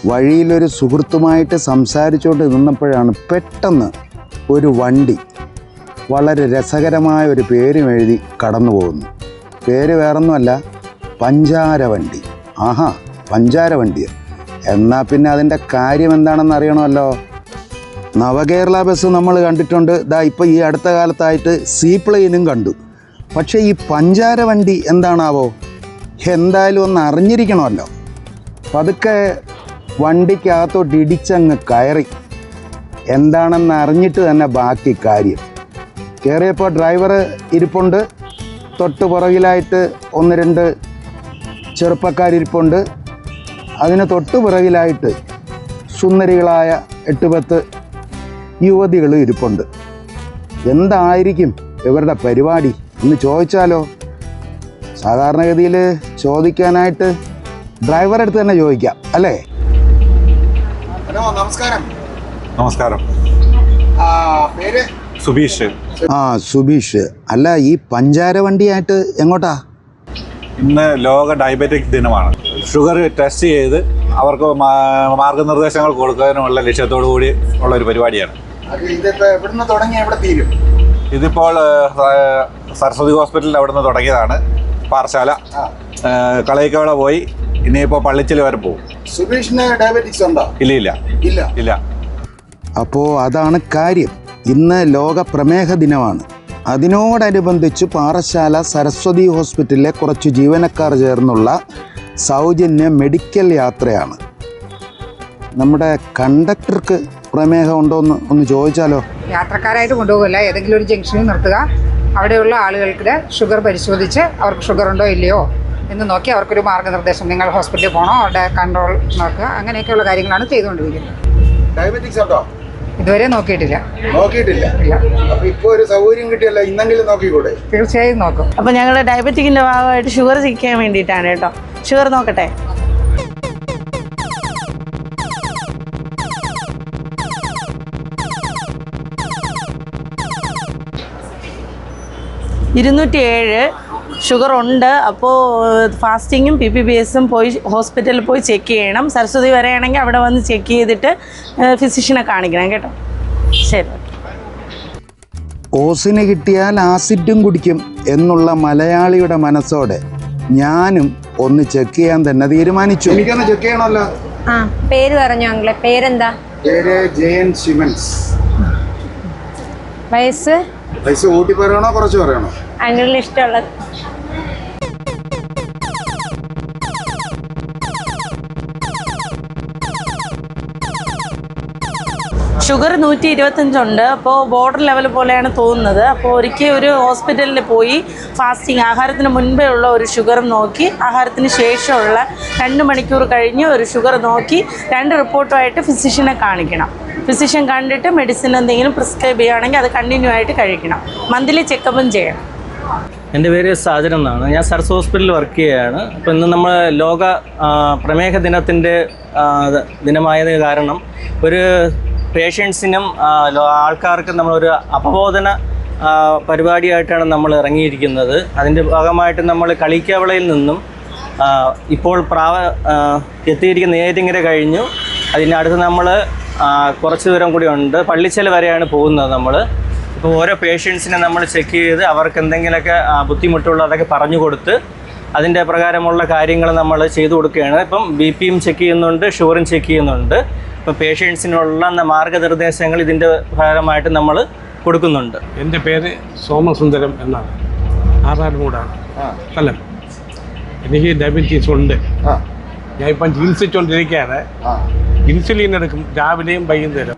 വഴിയിലൊരു സുഹൃത്തുമായിട്ട് സംസാരിച്ചുകൊണ്ട് നിന്നപ്പോഴാണ് പെട്ടെന്ന് ഒരു വണ്ടി വളരെ രസകരമായ ഒരു പേരും എഴുതി കടന്നു പോകുന്നു. പേര് വേറൊന്നുമല്ല, പഞ്ചാരവണ്ടി. ആഹാ, പഞ്ചാരവണ്ടി. എന്നാൽ പിന്നെ അതിൻ്റെ കാര്യം എന്താണെന്ന് അറിയണമല്ലോ. നവകേരള ബസ് നമ്മൾ കണ്ടിട്ടുണ്ട്, ഇപ്പോൾ ഈ അടുത്ത കാലത്തായിട്ട് സീപ്ലെയിനും കണ്ടു. പക്ഷേ ഈ പഞ്ചാരവണ്ടി എന്താണാവോ? എന്തായാലും ഒന്ന് അറിഞ്ഞിരിക്കണമല്ലോ. പതുക്കെ വണ്ടിക്കകത്തോട്ട് ഇടിച്ചങ്ങ് കയറി. എന്താണെന്ന് അറിഞ്ഞിട്ട് തന്നെ ബാക്കി കാര്യം. കയറിയപ്പോൾ ഡ്രൈവർ ഇരിപ്പുണ്ട്, തൊട്ട് പുറകിലായിട്ട് 1-2 ചെറുപ്പക്കാരിപ്പുണ്ട്, അതിന് തൊട്ട് പുറകിലായിട്ട് സുന്ദരികളായ 8-10 യുവതികൾ ഇരിപ്പുണ്ട്. എന്തായിരിക്കും ഇവരുടെ പരിപാടി എന്ന് ചോദിച്ചാലോ? സാധാരണഗതിയിൽ ചോദിക്കാനായിട്ട് ഡ്രൈവറെ അടുത്ത് തന്നെ ചോദിക്കാം, അല്ലേ? ഹലോ, നമസ്കാരം. നമസ്കാരം. പേര് സുബീഷ്. സുബീഷ്. അല്ല, ഈ പഞ്ചാരവണ്ടിയായിട്ട് എങ്ങോട്ടാ? ഇന്ന് ലോക ഡയബറ്റിക് ദിനമാണ്. ഷുഗർ ടെസ്റ്റ് ചെയ്ത് അവർക്ക് മാർഗനിർദ്ദേശങ്ങൾ കൊടുക്കുന്നതിനുള്ള ലക്ഷ്യത്തോടു കൂടി ഉള്ള ഒരു പരിപാടിയാണ്. ഇതിപ്പോൾ സരസ്വതി ഹോസ്പിറ്റലിൽ അവിടുന്ന് തുടങ്ങിയതാണ്. പാറശാല, കളയിക്കവള പോയി ഇനിയിപ്പോൾ പള്ളിച്ചിൽ വരെ പോകും. സുബീഷിന് ഡയബറ്റിക്സ് ഉണ്ടോ? ഇല്ല. അപ്പോൾ അതാണ് കാര്യം. ഇന്ന് ലോക പ്രമേഹ ദിനമാണ്. അതിനോടനുബന്ധിച്ച് പാറശാല സരസ്വതി ഹോസ്പിറ്റലിലെ കുറച്ച് ജീവനക്കാർ ചേർന്നുള്ള സൗജന്യ മെഡിക്കൽ യാത്രയാണ്. നമ്മുടെ കണ്ടക്ടർക്ക് പ്രമേഹം ഉണ്ടോ ഒന്ന് ചോദിച്ചാലോ? യാത്രക്കാരായിട്ട് കൊണ്ടുപോകില്ല, ഏതെങ്കിലും ഒരു ജംഗ്ഷനിൽ നിർത്തുക. അവിടെയുള്ള ആളുകൾക്ക് ഷുഗർ പരിശോധിച്ച് അവർക്ക് ഷുഗർ ഉണ്ടോ ഇല്ലയോ എന്ന് നോക്കി അവർക്കൊരു മാർഗ്ഗനിർദ്ദേശം, നിങ്ങൾ ഹോസ്പിറ്റലിൽ പോകണോ, അവരുടെ കൺട്രോൾ നോക്കുക, അങ്ങനെയൊക്കെയുള്ള കാര്യങ്ങളാണ് ചെയ്തുകൊണ്ടിരിക്കുന്നത്. ഡയബറ്റിക്സ് ഉണ്ടോ? ഇതുവരെ നോക്കിയിട്ടില്ല. ഇല്ല. അപ്പോൾ ഇപ്പോൾ ഒരു സൗകര്യം കിട്ടിയല്ലോ, ഇന്നെങ്കിലും നോക്കിക്കൂടെ? തീർച്ചയായും നോക്കും. അപ്പോൾ ഞങ്ങൾ ഡയബറ്റിക്കിൻ്റെ ഭാഗമായിട്ട് ഷുഗർ ചെക്ക് ചെയ്യാൻ വേണ്ടിയിട്ടാണ് കേട്ടോ. ഷുഗർ നോക്കട്ടെ. $207 ഷുഗർ ഉണ്ട്. അപ്പോൾ ഫാസ്റ്റിങ്ങും PPBS-ഉം പോയി ഹോസ്പിറ്റലിൽ പോയി ചെക്ക് ചെയ്യണം. സരസ്വതി വരെയാണെങ്കിൽ അവിടെ വന്ന് ചെക്ക് ചെയ്തിട്ട് ഫിസിഷ്യനെ കാണിക്കണം കേട്ടോ. ശരി. ഓസിന് കിട്ടിയാൽ ആസിഡും കുടിക്കും എന്നുള്ള മലയാളിയുടെ മനസ്സോടെ ഞാനും ഒന്ന് ചെക്ക് ചെയ്യാൻ തന്നെ തീരുമാനിച്ചു. എനിക്കൊന്ന് ചെക്ക് ചെയ്യണമല്ലോ. പേര് പറഞ്ഞു അങ്കിളെ. പേരെന്താ? പേര് ജയൻ സിമൻസ്. വയസ്സ് കൂട്ടി പറയണോ കുറച്ച് പറയണോ? അങ്കിളിന് ഇഷ്ടമുള്ളത്. ഷുഗർ 125 ഉണ്ട്. അപ്പോൾ ബോർഡർ ലെവൽ പോലെയാണ് തോന്നുന്നത്. അപ്പോൾ ഒരിക്കൽ ഒരു ഹോസ്പിറ്റലിൽ പോയി ഫാസ്റ്റിംഗ്, ആഹാരത്തിന് മുൻപേ ഉള്ള ഒരു ഷുഗർ നോക്കി, ആഹാരത്തിന് ശേഷമുള്ള 2 മണിക്കൂർ കഴിഞ്ഞ് ഒരു ഷുഗർ നോക്കി 2 റിപ്പോർട്ടുമായിട്ട് ഫിസിഷ്യനെ കാണിക്കണം. ഫിസിഷ്യൻ കണ്ടിട്ട് മെഡിസിൻ എന്തെങ്കിലും പ്രിസ്ക്രൈബ് ചെയ്യുകയാണെങ്കിൽ അത് കണ്ടിന്യൂ ആയിട്ട് കഴിക്കണം. മന്ത്ലി ചെക്കപ്പും ചെയ്യണം. എൻ്റെ പേര് സാജൻ എന്നാണ്. ഞാൻ സരസ് ഹോസ്പിറ്റലിൽ വർക്ക് ചെയ്യുകയാണ്. അപ്പോൾ ഇന്ന് നമ്മൾ ലോക പ്രമേഹ ദിനത്തിൻ്റെ ദിനമായത് കാരണം ഒരു പേഷ്യൻസിനും ആൾക്കാർക്കും നമ്മളൊരു അപബോധന പരിപാടിയായിട്ടാണ് നമ്മൾ ഇറങ്ങിയിരിക്കുന്നത്. അതിൻ്റെ ഭാഗമായിട്ട് നമ്മൾ കളിക്കവളയിൽ നിന്നും ഇപ്പോൾ എത്തിയിരിക്കുന്ന ഏറ്റിങ്ങര കഴിഞ്ഞു. അതിനടുത്ത് നമ്മൾ കുറച്ച് ദൂരം കൂടി ഉണ്ട്, പള്ളിച്ചൽ വരെയാണ് പോകുന്നത്. നമ്മൾ ഇപ്പോൾ ഓരോ പേഷ്യൻസിനെ നമ്മൾ ചെക്ക് ചെയ്ത് അവർക്ക് എന്തെങ്കിലുമൊക്കെ ബുദ്ധിമുട്ടുള്ളതൊക്കെ പറഞ്ഞു കൊടുത്ത് അതിൻ്റെ പ്രകാരമുള്ള കാര്യങ്ങൾ നമ്മൾ ചെയ്തു കൊടുക്കുകയാണ്. ഇപ്പം BP-യും ചെക്ക് ചെയ്യുന്നുണ്ട്, ഷുഗറും ചെക്ക് ചെയ്യുന്നുണ്ട്. ഇപ്പോൾ പേഷ്യൻസിനുള്ള മാർഗ്ഗനിർദ്ദേശങ്ങൾ ഇതിൻ്റെ ഭാഗമായിട്ട് നമ്മൾ കൊടുക്കുന്നുണ്ട്. എൻ്റെ പേര് സോമസുന്ദരം എന്നാണ്. ആറാടുമൂടാണ് സ്ഥലം. എനിക്ക് ഡയബറ്റീസ് ഉണ്ട്. ഞാൻ ഇപ്പം ചികിത്സിച്ചുകൊണ്ടിരിക്കുകയാണ്. ഇൻസുലിൻ എടുക്കും രാവിലെയും വൈകുന്നേരം.